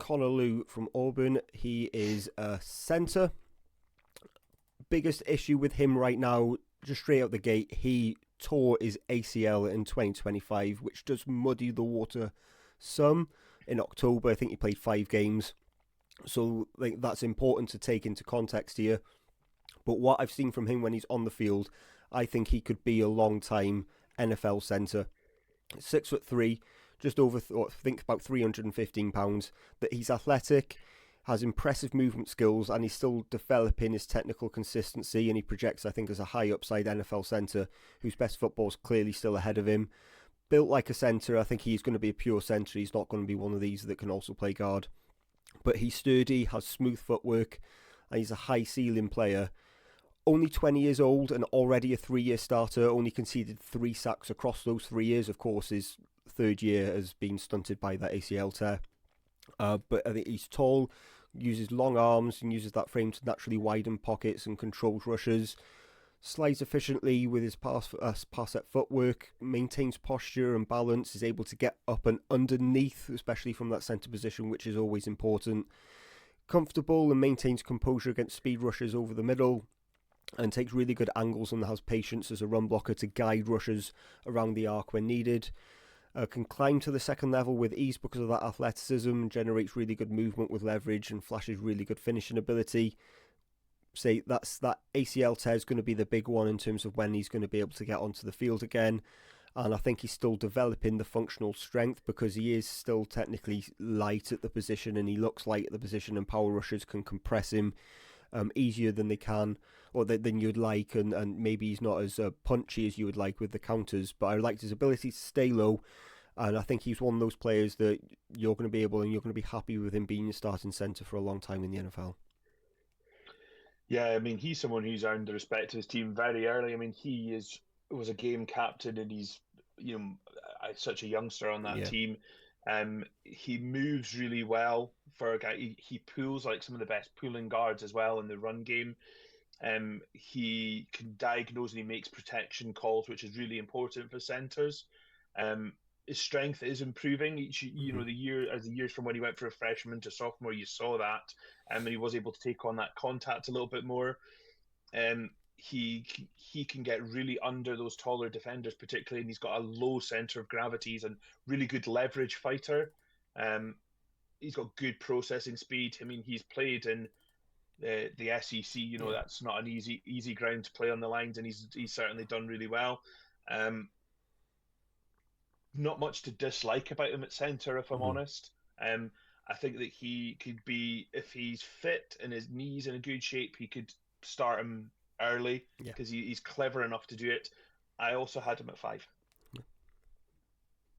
Connor Lew from Auburn. He is a centre. Biggest issue with him right now, just straight out the gate, he tore his ACL in 2025, which does muddy the water some. In October, I think he played 5 games. So that's important to take into context here. But what I've seen from him when he's on the field, I think he could be a long time NFL centre. 6'3", just over, I think about £315. That he's athletic, has impressive movement skills, and he's still developing his technical consistency. And he projects, I think, as a high upside NFL centre whose best football's clearly still ahead of him. Built like a centre, I think he's going to be a pure centre. He's not going to be one of these that can also play guard. But he's sturdy, has smooth footwork, and he's a high ceiling player. Only 20 years old and already a 3-year starter, only conceded 3 sacks across those 3 years. Of course, his third year has been stunted by that ACL tear. But I think he's tall, uses long arms, and uses that frame to naturally widen pockets and controls rushes. Slides efficiently with his pass set footwork, maintains posture and balance, is able to get up and underneath, especially from that centre position, which is always important. Comfortable and maintains composure against speed rushes over the middle, and takes really good angles and has patience as a run blocker to guide rushers around the arc when needed. Can climb to the second level with ease because of that athleticism, generates really good movement with leverage, and flashes really good finishing ability. Say that ACL tear is going to be the big one in terms of when he's going to be able to get onto the field again. And I think he's still developing the functional strength because he is still technically light at the position, and he looks light at the position, and power rushers can compress him easier than they can, or than you'd like, and maybe he's not as punchy as you would like with the counters. But I liked his ability to stay low, and I think he's one of those players that you're going to be able, and you're going to be happy with him being your starting centre for a long time in the NFL. Yeah, I mean, he's someone who's earned the respect of his team very early. I mean, was a game captain, and he's such a youngster on that Yeah. team. He moves really well for a guy. He pulls like some of the best pulling guards as well in the run game. He can diagnose and he makes protection calls, which is really important for centers. His strength is improving each, Mm-hmm. the years from when he went from a freshman to sophomore, you saw that, and he was able to take on that contact a little bit more. He can get really under those taller defenders, particularly, and he's got a low center of gravity. He's a really good leverage fighter. Um, he's got good processing speed. I mean, he's played in the SEC. Yeah. That's not an easy ground to play on the lines, and he's certainly done really well. Um, Not much to dislike about him at centre, if I'm Mm-hmm. honest. I think that he could be, if he's fit and his knees in a good shape, he could start him early Yeah. because he's clever enough to do it. I also had him at 5.